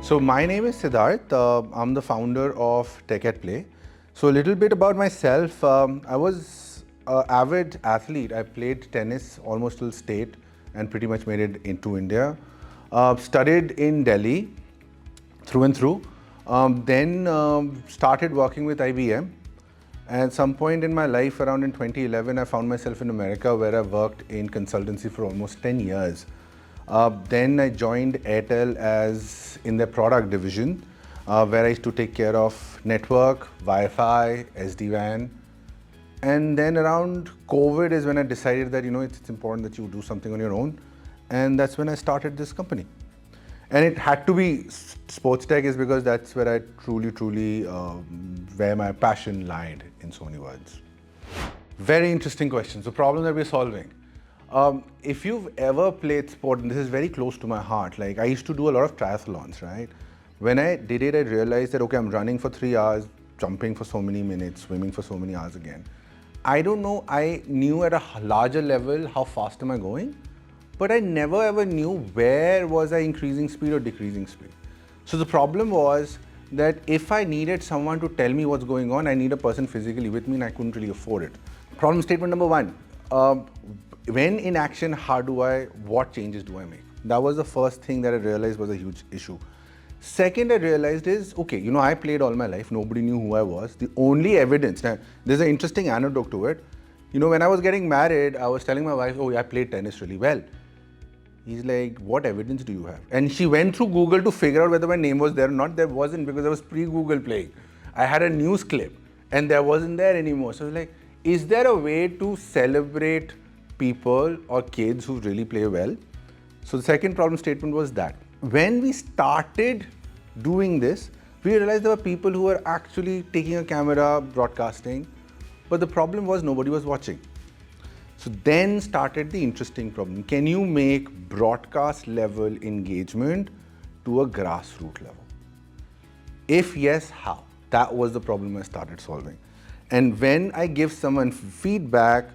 So my name is Siddhartha. I'm the founder of Tech at Play. So a little bit about myself. I was an avid athlete. I played tennis almost till state and pretty much made it into India. Studied in Delhi through and through. Then started working with IBM. At some point in my life, around in 2011, I found myself in America where I worked in consultancy for almost 10 years. Then I joined Airtel as in their product division, where I used to take care of network, Wi-Fi, SD-WAN. And then around COVID is when I decided that, it's important that you do something on your own. And that's when I started this company. And it had to be sports tech is because that's where I truly, where my passion lied, in so many words. Very interesting question. So problem that we're solving. If you've ever played sport, and this is very close to my heart, like I used to do a lot of triathlons, right? When I did it, I realized that, okay, I'm running for 3 hours, jumping for so many minutes, swimming for so many hours again. I don't know, I knew at a larger level how fast am I going, but I never ever knew where was I increasing speed or decreasing speed. So the problem was that if I needed someone to tell me what's going on, I need a person physically with me and I couldn't really afford it. Problem statement number one, when in action, what changes do I make? That was the first thing that I realized was a huge issue. Second, I realized is, okay, I played all my life, nobody knew who I was. The only evidence, now there's an interesting anecdote to it. When I was getting married, I was telling my wife, oh, I played tennis really well. He's like, what evidence do you have? And she went through Google to figure out whether my name was there or not. There wasn't because I was pre-Google playing. I had a news clip and there wasn't there anymore. So I was like, is there a way to celebrate people or kids who really play well? So the second problem statement was that. When we started doing this, we realized there were people who were actually taking a camera, broadcasting, but the problem was nobody was watching. So then started the interesting problem. Can you make broadcast level engagement to a grassroots level? If yes, how? That was the problem I started solving. And when I give someone feedback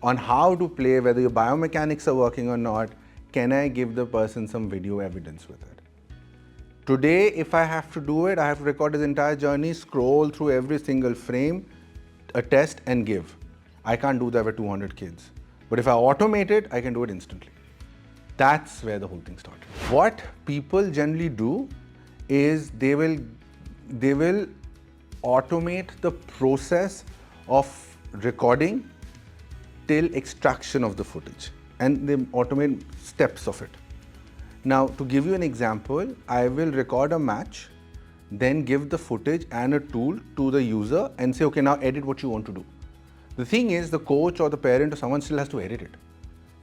on how to play, whether your biomechanics are working or not, can I give the person some video evidence with it? Today, if I have to do it, I have to record his entire journey, scroll through every single frame, attest and give. I can't do that with 200 kids. But if I automate it, I can do it instantly. That's where the whole thing started. What people generally do is they will automate the process of recording till extraction of the footage, and they automate steps of it. Now, to give you an example, I will record a match, then give the footage and a tool to the user and say, okay, now edit what you want to do. The thing is, the coach or the parent or someone still has to edit it.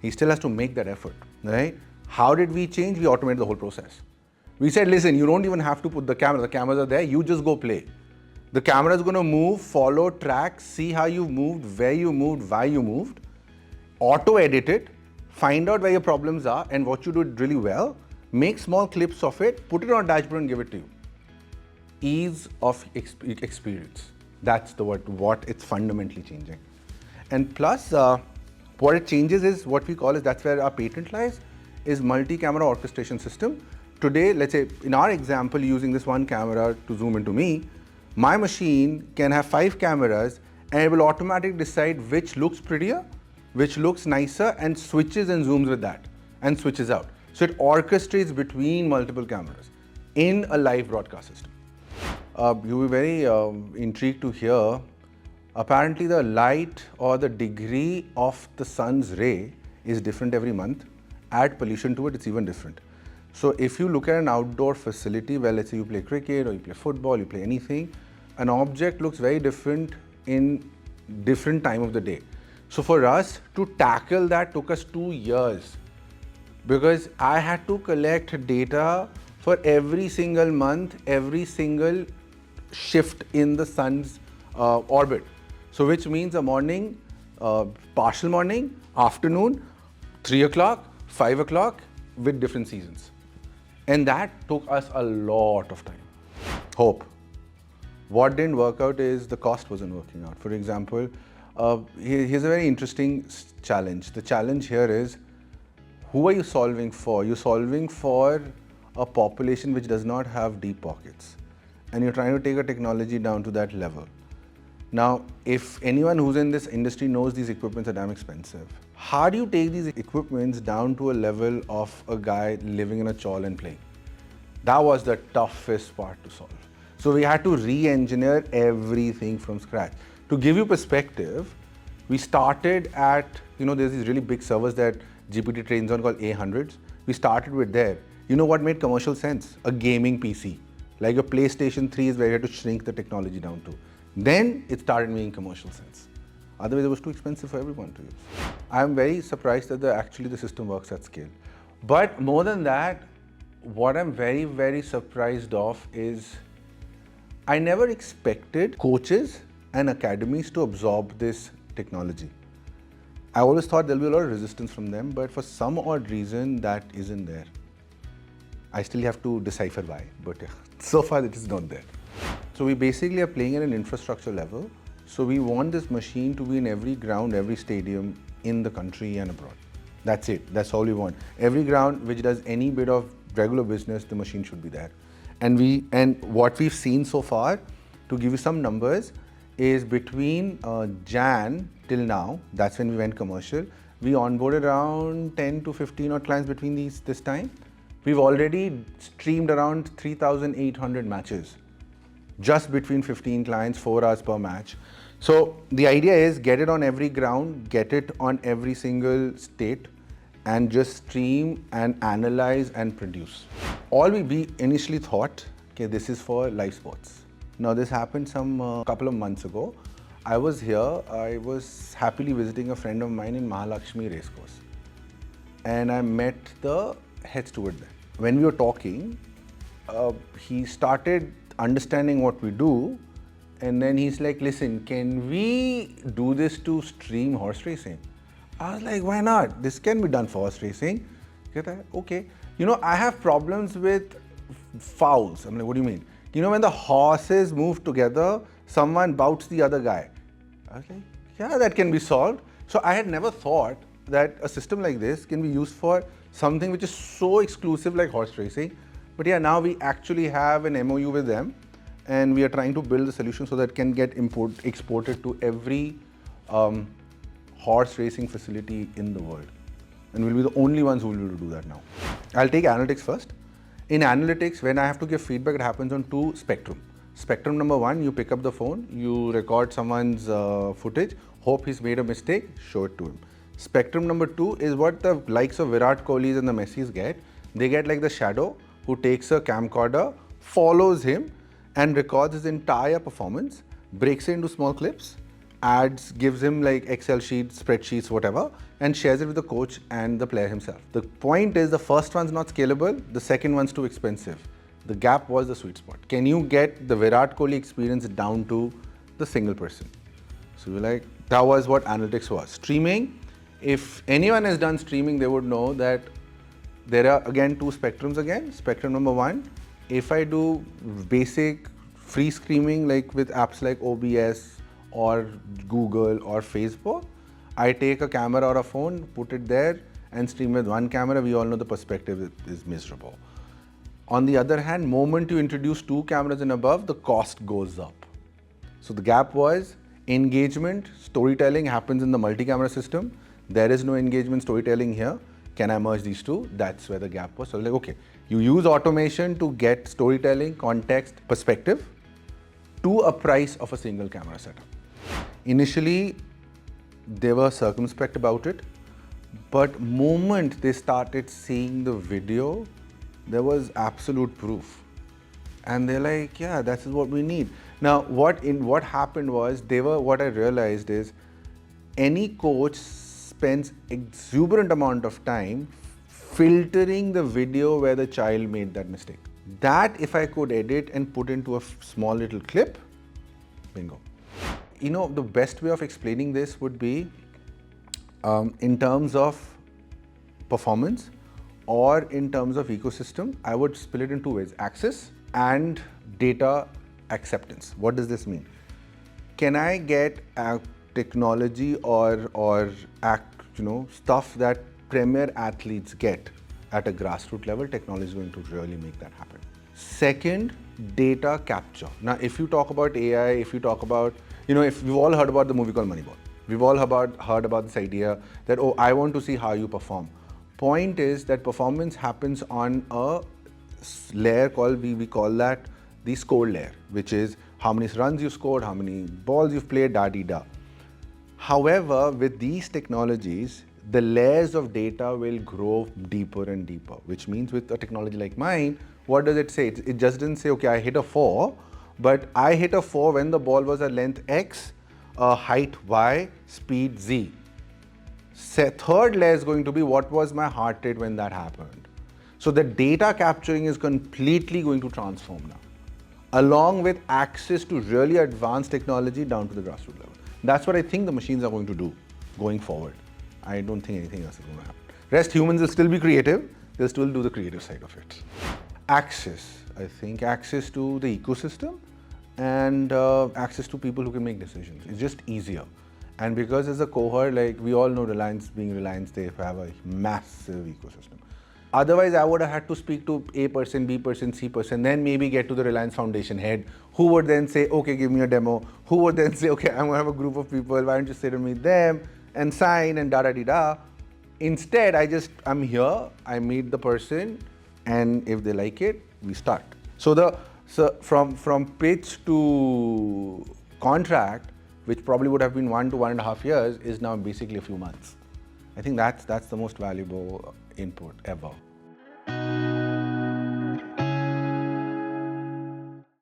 He still has to make that effort, right? How did we change? We automated the whole process. We said, listen, you don't even have to put the camera. The cameras are there. You just go play. The camera is going to move, follow, track, see how you moved, where you moved, why you moved, auto-edit it, find out where your problems are and what you did really well, make small clips of it, put it on a dashboard and give it to you. Ease of experience. That's the word, what it's fundamentally changing. And plus, what it changes is what we call is, that's where our patent lies, is multi-camera orchestration system. Today, let's say in our example, using this one camera to zoom into me, my machine can have 5 cameras and it will automatically decide which looks prettier, which looks nicer, and switches and zooms with that and switches out. So it orchestrates between multiple cameras in a live broadcast system. You will be very intrigued to hear, apparently the light or the degree of the sun's ray is different every month. Add pollution to it, it's even different. So if you look at an outdoor facility where, let's say you play cricket or you play football, you play anything, an object looks very different in different time of the day. So for us to tackle that took us 2 years, because I had to collect data for every single month, every single shift in the sun's orbit. So which means a morning, partial morning, afternoon, 3 o'clock, 5 o'clock with different seasons. And that took us a lot of time. Hope. What didn't work out is the cost wasn't working out. For example, here's a very interesting challenge. The challenge here is, who are you solving for? You're solving for a population which does not have deep pockets. And you're trying to take a technology down to that level. Now, if anyone who's in this industry knows these equipments are damn expensive, how do you take these equipments down to a level of a guy living in a chawl and playing? That was the toughest part to solve. So we had to re-engineer everything from scratch. To give you perspective, we started at, there's these really big servers that GPT trains on called A100s. We started with there. You know what made commercial sense? A gaming PC. Like a PlayStation 3 is where you had to shrink the technology down to. Then it started making commercial sense. Otherwise, it was too expensive for everyone to use. I'm very surprised that actually the system works at scale. But more than that, what I'm very, very surprised of is I never expected coaches and academies to absorb this technology. I always thought there'll be a lot of resistance from them, but for some odd reason, that isn't there. I still have to decipher why, but so far it is not there. So we basically are playing at an infrastructure level. So we want this machine to be in every ground, every stadium in the country and abroad. That's it. That's all we want. Every ground which does any bit of regular business, the machine should be there. And what we've seen so far, to give you some numbers, is between Jan till now, that's when we went commercial, we onboarded around 10 to 15 odd clients between this time. We've already streamed around 3,800 matches, just between 15 clients, 4 hours per match. So the idea is get it on every ground, get it on every single state, and just stream and analyze and produce. All we initially thought, okay, this is for live sports. Now this happened some couple of months ago. I was here, I was happily visiting a friend of mine in Mahalakshmi Racecourse. And I met the head steward there. When we were talking, he started understanding what we do, and then he's like, listen, can we do this to stream horse racing? I was like, why not? This can be done for horse racing. Okay. I have problems with fouls. I'm like, what do you mean? When the horses move together, someone bouts the other guy. I was like, yeah, that can be solved. So I had never thought that a system like this can be used for something which is so exclusive like horse racing. But yeah, now we actually have an MOU with them, and we are trying to build a solution so that it can get exported to every horse racing facility in the world. And we'll be the only ones who will be able to do that now. I'll take analytics first. In analytics, when I have to give feedback, it happens on two spectrum. Spectrum number one, you pick up the phone, you record someone's footage, hope he's made a mistake, show it to him. Spectrum number two is what the likes of Virat Kohli's and the Messi's get. They get like the shadow who takes a camcorder, follows him, and records his entire performance, breaks it into small clips, adds, gives him like Excel sheets, spreadsheets, whatever, and shares it with the coach and the player himself. The point is the first one's not scalable, the second one's too expensive. The gap was the sweet spot. Can you get the Virat Kohli experience down to the single person? So we're like, that was what analytics was. Streaming, if anyone has done streaming, they would know that there are again two spectrums again. Spectrum number one, if I do basic free streaming like with apps like OBS or Google or Facebook, I take a camera or a phone, put it there and stream with one camera. We all know the perspective is miserable. On the other hand, moment you introduce two cameras and above, the cost goes up. So the gap was engagement, storytelling happens in the multi-camera system. There is no engagement storytelling here. Can I merge these two? That's where the gap was. So like, okay, you use automation to get storytelling, context, perspective to a price of a single camera setup. Initially, they were circumspect about it, but moment they started seeing the video, there was absolute proof. And they're like, yeah, that's what we need. Now, what happened was, what I realized is, any coach spends exuberant amount of time filtering the video where the child made that mistake. That if I could edit and put into a small little clip, bingo. The best way of explaining this would be in terms of performance or in terms of ecosystem. I would split it in two ways: access and data acceptance. What does this mean? Can I get technology or stuff that premier athletes get at a grassroots level, technology is going to really make that happen. Second, data capture. Now, if you talk about AI, if you talk about, if we've all heard about the movie called Moneyball. We've all heard about this idea that, oh, I want to see how you perform. Point is that performance happens on a layer called, we call that the score layer, which is how many runs you scored, how many balls you've played, da-di-da. However, with these technologies, the layers of data will grow deeper and deeper, which means with a technology like mine, what does it say? It just didn't say, okay, I hit a 4, but I hit a 4 when the ball was a length X, height Y, speed Z. Third layer is going to be what was my heart rate when that happened. So the data capturing is completely going to transform now, along with access to really advanced technology down to the grassroots level. That's what I think the machines are going to do going forward. I don't think anything else is going to happen. Rest, humans will still be creative. They'll still do the creative side of it. Access. I think access to the ecosystem and access to people who can make decisions. It's just easier. And because as a cohort, like we all know Reliance being Reliance, they have a massive ecosystem. Otherwise, I would have had to speak to A person, B person, C person, then maybe get to the Reliance Foundation head, who would then say, okay, give me a demo. Who would then say, okay, I'm going to have a group of people, why don't you sit and meet them and sign and da-da-di-da. Instead, I'm here, I meet the person, and if they like it, we start. So from pitch to contract, which probably would have been 1 to 1.5 years, is now basically a few months. I think that's the most valuable input ever.